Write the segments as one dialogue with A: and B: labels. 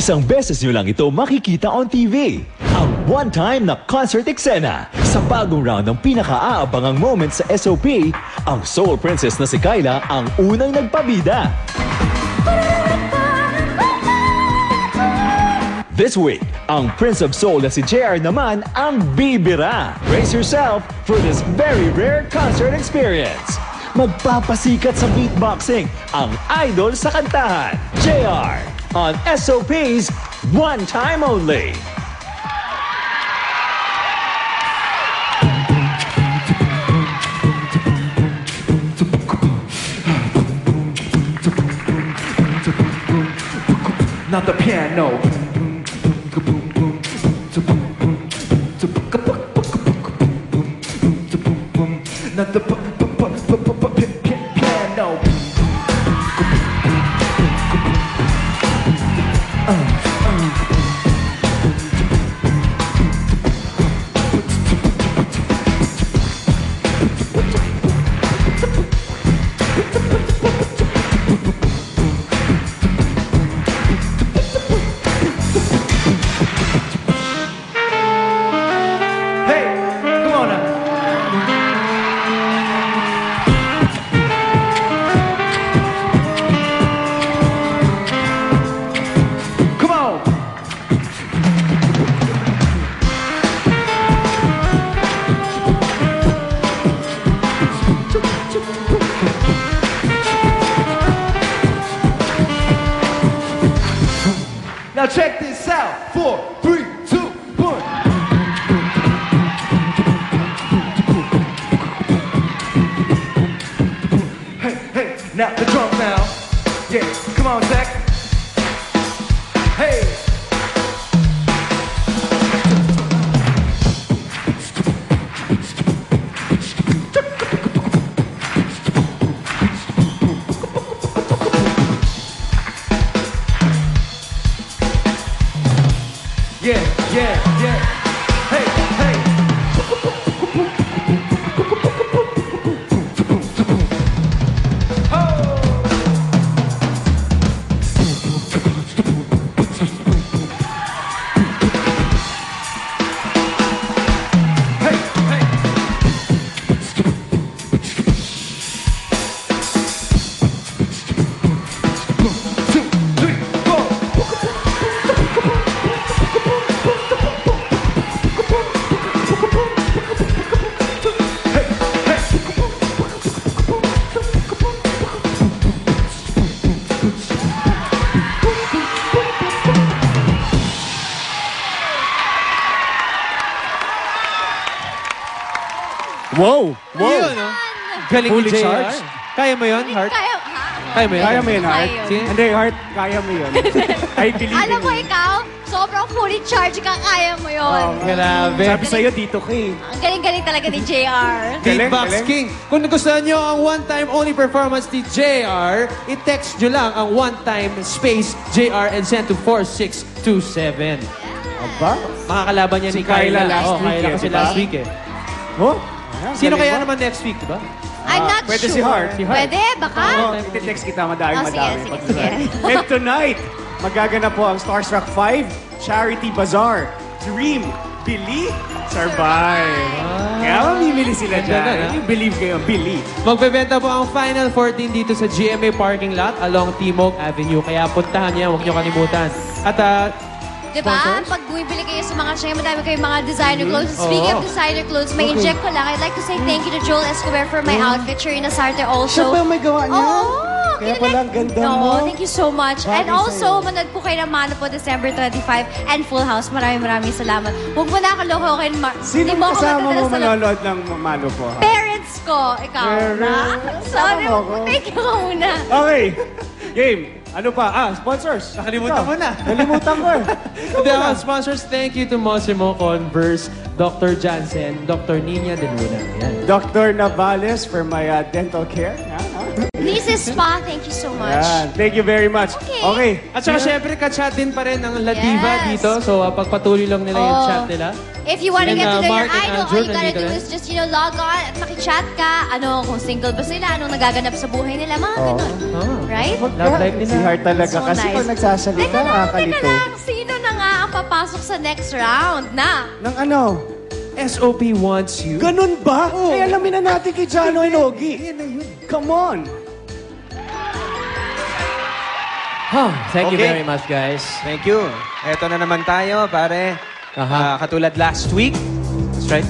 A: Isang beses nyo lang ito makikita on TV. Ang one-time na concert eksena. Sa bagong round ng pinaka-aabangang moment sa SOP, ang Soul Princess na si Kyla ang unang nagpabida. This week, ang Prince of Soul na si JR naman ang bibira. Brace yourself for this very rare concert experience. Magpapasikat sa beatboxing ang idol sa kantahan. JR on SOP's One Time Only.
B: Not the piano. Not the piano. Now check this out. 4, 3, 2, 1. Hey, hey, now the drums now. Yeah, come on, Zach. Hey. Yeah, yeah, yeah. Hey, hey.
C: Wow! Wow!
D: Yun, no? Galing
C: Fully
D: ni JR.
C: charged.
D: Kaya mo yun, Heart? Kaya mo yun?
C: Kaya mo yun, Heart?
E: Kaya yun.
C: Hindi, Heart, kaya mo yun. I believe
E: Alam
C: in
E: mo
C: you.
E: ikaw, sobrang fully charged ka, kaya mo yun.
D: Grabe.
C: Sabi sa'yo, dito ka eh.
E: Ang galing-galing talaga ni JR.
D: Beatbox
C: Galing,
D: King. Kung nagustuhan nyo ang one-time only performance ni JR, i-text nyo lang ang one-time space JR and send to 4627.
C: Aba?
D: Makakalaban niya
C: Si
D: ni Kyla.
C: Kyla last
D: Oo,
C: week
D: Kyla
C: eh,
D: kasi
C: diba?
D: last week eh.
C: Oh?
D: Sino
C: galing
D: kaya
C: mo.
D: naman next week, diba?
E: I'm not
C: Pwede
E: sure.
C: si Heart. Si Heart.
E: Pwede, baka.
C: Oo, iti-text kita, madami.
E: Oh, sige, sige.
C: And tonight, magaganap po ang Starstruck 5 Charity Bazaar. Dream, believe, survive. Kaya mamimili sila
D: Ganda na,
C: dyan. Yung believe kayo, believe.
D: Magbebenta po ang Final 14 dito sa GMA parking lot along Timog Avenue. Kaya puntahan niya, huwag niyo kalimutan. At
E: Diba?
D: sponsors?
E: Pag bumibili kayo sa mga siya, madami kayong mga designer clothes. Speaking of designer clothes, may inject ko lang. I'd like to say thank you to Joel Escobar for my outfit. Sharina Sarte also.
C: Siya ba may gawa niya?
E: Oo!
C: Kaya pala ang ganda mo.
E: No, thank you so much.
C: Bagay
E: And also,
C: sa'yo.
E: manood po kayo ng Mano po December 25 and Full House. Maraming salamat. Huwag mo na ako loko-lokin.
C: Sino
E: Hindi mo ako
C: kasama mo
E: matadala sa
C: manonood ng Mano po? Ha?
E: parents ko. Ikaw na. Sorry,
C: Kasama mo ako.
E: thank you ka muna.
C: Okay. Game. Ano pa? Sponsors.
D: Nakalimutan mo na.
C: Nalimutan ko eh.
D: Hindi ako, sponsors, thank you to Mosimo Converse, Dr. Jansen, Dr. Nina De Luna. Yan.
C: Dr. Navales for my dental care.
E: Ni Sis Pa, thank you so much.
C: Yan. Thank you very much. Okay.
D: At saka syempre, ka-chat din pa rin ang La Diva
E: Yes.
D: dito. So, pagpatuloy lang nila yung chat nila.
E: If you want to
D: And,
E: get to know your
D: Mark and
E: idol,
D: Andrew,
E: all you gotta
D: nandito
E: do
D: rin.
E: is just, log on at makichat ka. Kung single ba sila, anong nagaganap sa buhay nila, mga ganun. Right?
D: Love life nila.
C: Si Heart talaga.
E: So
C: Kasi
E: nice.
C: pag nagsasalita,
E: Teka
C: nakakalito.
E: lang. Sino na nga ang papasok sa next round na?
C: Nang ano?
D: SOP wants you.
C: Ganun ba? Ay, alamin na natin kay Jano and Ogie. Come on.
D: Thank you
F: Okay.
D: very much, guys.
F: Thank you. Eto na naman tayo, pare. Katulad last week.
D: That's right.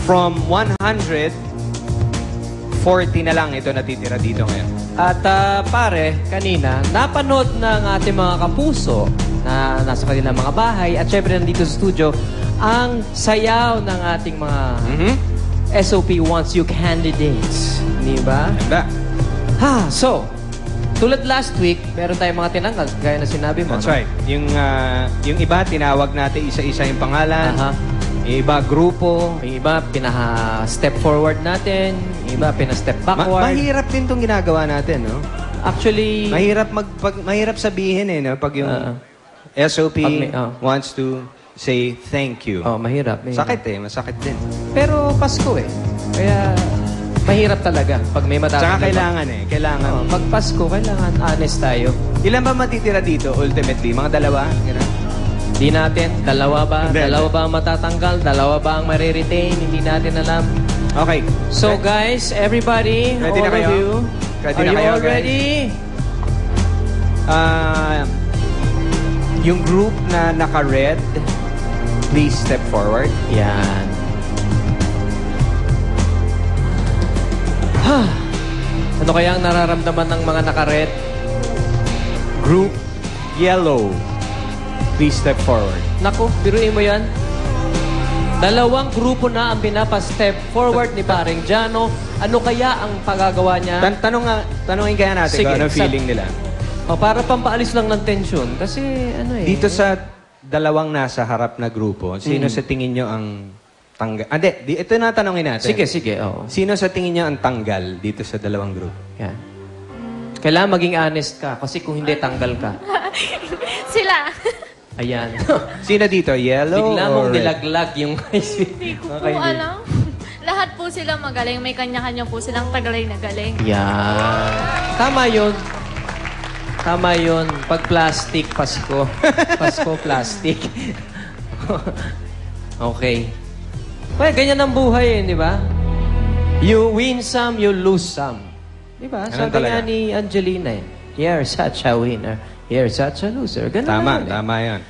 F: From 100, 40 na lang ito natitira dito ngayon.
D: At pare, kanina, napanood ng ating mga kapuso na nasa kanilang mga bahay at syempre nandito sa studio ang sayaw ng ating mga SOP Wants You candidates. Di ba?
F: Ganda.
D: So, tulad last week, meron tayong mga tinanggal, gaya na sinabi mo.
F: That's right. Yung iba, tinawag natin isa-isa yung pangalan. Yung iba, grupo.
D: Yung iba, pinaha-step forward natin. Yung iba, pina-step backward.
F: Mahirap din itong ginagawa natin, no?
D: Actually,
F: Mahirap sabihin no? Pag yung SOP wants to say thank you.
D: mahirap.
F: Sakit masakit din.
D: Pero Pasko Kaya, mahirap talaga pag may matatanda.
F: Tsaka kailangan.
D: Pag Pasko, kailangan honest tayo.
F: Ilan ba matitira dito ultimately? Mga dalawa? Gano'n?
D: Hindi natin. Dalawa ba?
F: Hindi.
D: Dalawa ba ang matatanggal? Dalawa ba ang mariretain? Hindi natin alam.
F: Okay.
D: So guys, everybody,
F: Ready
D: all
F: na kayo?
D: of you,
F: Ready
D: are
F: na
D: you
F: kayo,
D: all
F: guys?
D: ready?
F: Yung group na naka-red, please step forward.
D: Yan. Ano kaya ang nararamdaman ng mga naka-red?
F: Group yellow, please step forward.
D: Naku, biruin mo yan. Dalawang grupo na ang pinapa-step forward ni Paring Jano. Ano kaya ang pagagawa niya?
F: Tanungin kaya natin
D: Sige,
F: kung anong feeling nila.
D: Para pampaalis lang ng tension. Kasi
F: Dito sa dalawang nasa harap na grupo, sino sa tingin nyo ang tanggal? Ito na tanongin natin.
D: Sige. Oo.
F: Sino sa tingin nyo ang tanggal dito sa dalawang grupo?
D: Yan. Kailangan maging honest ka. Kasi kung hindi, tanggal ka.
E: Sila.
D: Ayan.
F: Sino dito? Yellow
D: Bigla
F: or
D: mong
F: red?
D: nilaglag yung
G: Hindi ko po alam. Lahat po sila magaling. May kanya-kanya po silang tagalay na galing.
D: Yan. Tama yun. Tama yun. Pag plastic, Pasko. Pasko, plastic. Okay. Well, ganyan ang buhay di ba? You win some, you lose some. Di ba?
F: Ganun
D: Sabi nga
F: talaga.
D: ni Angelina you're such a winner. You're such a loser. Ganun
F: Tama,
D: lang yun
F: tama yan.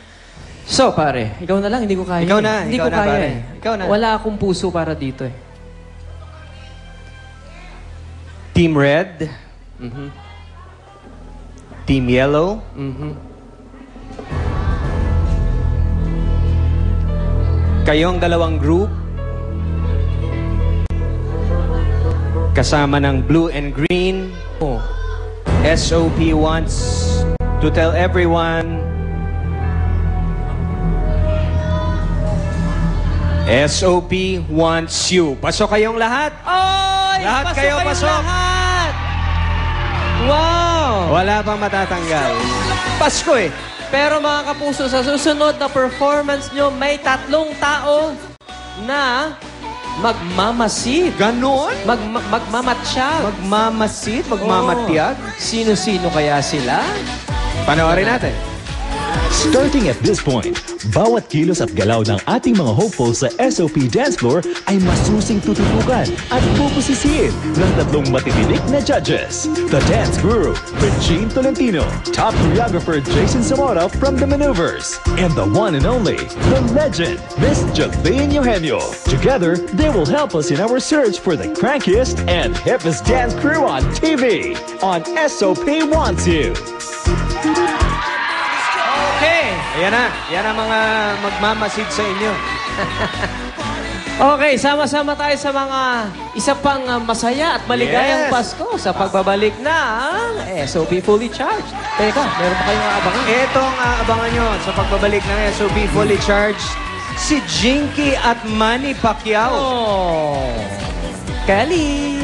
D: So, pare, ikaw na lang, hindi ko kaya.
F: Ikaw na,
D: hindi
F: ikaw
D: ko
F: na,
D: kaya
F: pare. Ikaw na.
D: Wala akong puso para dito
F: Team Red, Team Yellow, kayong dalawang group, kasama ng Blue and Green, SOP wants to tell everyone, SOP wants you. Pasok kayong lahat.
D: Oy!
F: Lahat
D: pasok
F: kayo,
D: kayong
F: pasok.
D: Lahat! Wow!
F: Wala pang matatanggal. Pasko
D: Pero mga kapuso, sa susunod na performance nyo, may 3 tao na magmamasid.
F: Ganon?
D: Magmamatsyag.
F: Magmamasid? Magmamatiyag?
D: Sino-sino kaya sila?
F: Panoorin natin.
A: Starting at this point, bawat kilos at galaw ng ating mga hopefuls sa SOP dance floor ay masusing tututukan at bubusisiin ng 3 matitinik na judges. The Dance Guru, Regine Tolentino, top choreographer Jason Zamora from The Maneuvers, and the one and only, the legend, Miss Jolene Eugenio. Together, they will help us in our search for the crankiest and hippest dance crew on TV on SOP Wants You.
F: Okay. Ayan na. Yan ang mga magmamasid sa inyo.
D: Okay, sama-sama tayo sa mga isa pang masaya at maligayang
F: Yes.
D: Pasko sa pagbabalik ng SOP Fully Charged. Teka, meron pa kayong aabangan?
F: Ito ang aabangan nyo sa pagbabalik ng SOP Fully Charged, si Jinky at Manny Pacquiao.
D: Oh, Kelly!